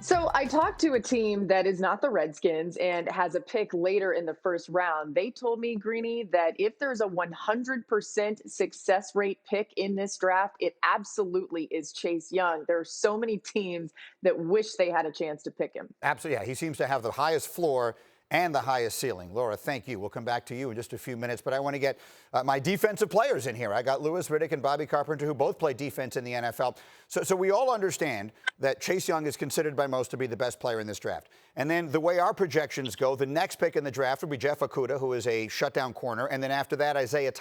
So I talked to a team that is not the Redskins and has a pick later in the first round. They told me, Greeny, that if there's a 100% success rate pick in this draft, it absolutely is Chase Young. There are so many teams that wish they had a chance to pick him. Absolutely, yeah. He seems to have the highest floor and the highest ceiling. Laura, thank you. We'll come back to you in just a few minutes, but I want to get my defensive players in here. I got Louis Riddick and Bobby Carpenter, who both play defense in the NFL. So we all understand that Chase Young is considered by most to be the best player in this draft. And then the way our projections go, the next pick in the draft will be Jeff Okudah, who is a shutdown corner. And then after that, Isaiah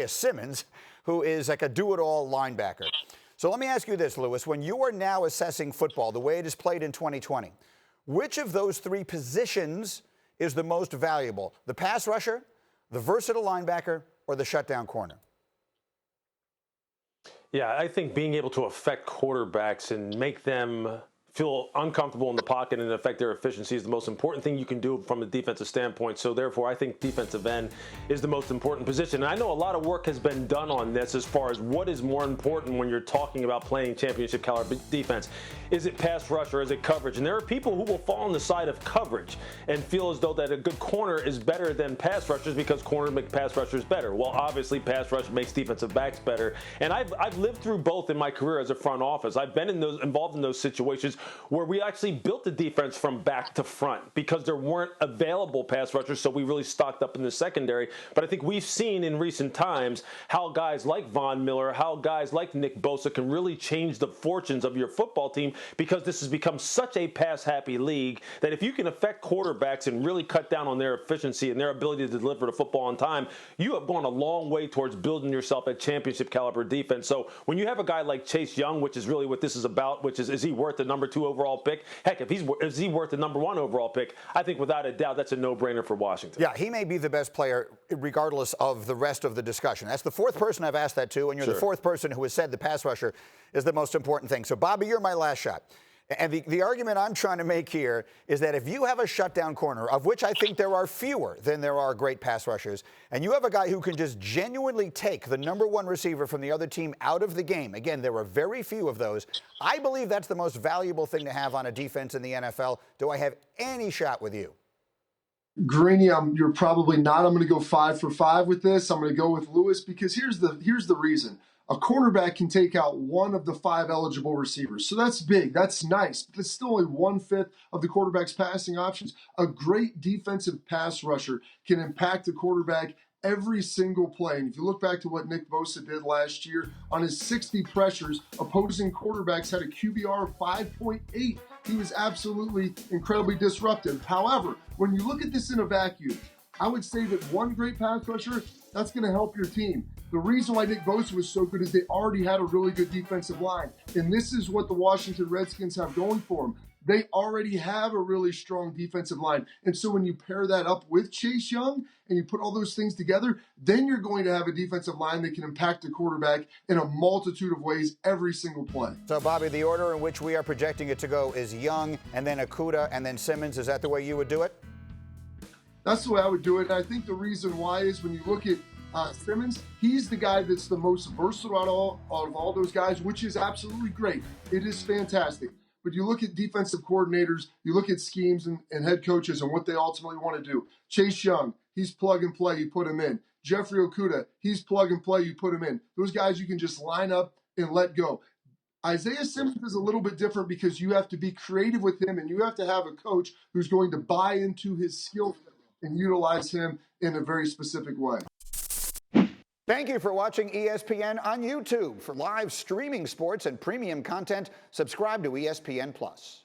Simmons, who is like a do-it-all linebacker. So let me ask you this, Louis. When you are now assessing football, the way it is played in 2020, which of those three positions is the most valuable? The pass rusher, the versatile linebacker, or the shutdown corner? Yeah, I think being able to affect quarterbacks and make them feel uncomfortable in the pocket and affect their efficiency is the most important thing you can do from a defensive standpoint. So therefore, I think defensive end is the most important position. And I know a lot of work has been done on this as far as what is more important when you're talking about playing championship caliber defense. Is it pass rush or is it coverage? And there are people who will fall on the side of coverage and feel as though that a good corner is better than pass rushers because corners make pass rushers better. Well, obviously pass rush makes defensive backs better. And I've lived through both in my career as a front office. I've been involved in those situations where we actually built the defense from back to front because there weren't available pass rushers, so we really stocked up in the secondary. But I think we've seen in recent times how guys like Von Miller, how guys like Nick Bosa can really change the fortunes of your football team because this has become such a pass-happy league that if you can affect quarterbacks and really cut down on their efficiency and their ability to deliver the football on time, you have gone a long way towards building yourself a championship caliber defense. So when you have a guy like Chase Young, which is really what this is about, which is he worth the number 2 overall pick? Heck, is he worth the number 1 overall pick? I think without a doubt that's a no-brainer for Washington. Yeah, he may be the best player regardless of the rest of the discussion. That's the fourth person I've asked that to, and you're the fourth person who has said the pass rusher is the most important thing. So, Bobby, you're my last shot. And the argument I'm trying to make here is that if you have a shutdown corner, of which I think there are fewer than there are great pass rushers, and you have a guy who can just genuinely take the number 1 receiver from the other team out of the game, again, there are very few of those, I believe that's the most valuable thing to have on a defense in the NFL. Do I have any shot with you? Greeny, you're probably not. I'm going to go 5 for 5 with this. I'm going to go with Lewis because here's the reason. A cornerback can take out 1 of the 5 eligible receivers. So that's big. That's nice. But that's still only 1/5 of the quarterback's passing options. A great defensive pass rusher can impact the quarterback every single play. And if you look back to what Nick Bosa did last year, on his 60 pressures, opposing quarterbacks had a QBR of 5.8. He was absolutely incredibly disruptive. However, when you look at this in a vacuum, I would say that 1 great pass rusher, that's going to help your team. The reason why Nick Bosa was so good is they already had a really good defensive line. And this is what the Washington Redskins have going for them. They already have a really strong defensive line. And so when you pair that up with Chase Young and you put all those things together, then you're going to have a defensive line that can impact the quarterback in a multitude of ways every single play. So, Bobby, the order in which we are projecting it to go is Young and then Okudah and then Simmons. Is that the way you would do it? That's the way I would do it. And I think the reason why is when you look at Simmons, he's the guy that's the most versatile out of all those guys, which is absolutely great. It is fantastic. But you look at defensive coordinators, you look at schemes and head coaches and what they ultimately want to do. Chase Young, he's plug and play, you put him in. Jeffrey Okudah, he's plug and play, you put him in. Those guys you can just line up and let go. Isaiah Simmons is a little bit different because you have to be creative with him and you have to have a coach who's going to buy into his skill set and utilize him in a very specific way. Thank you for watching ESPN on YouTube. For live streaming sports and premium content, subscribe to ESPN+.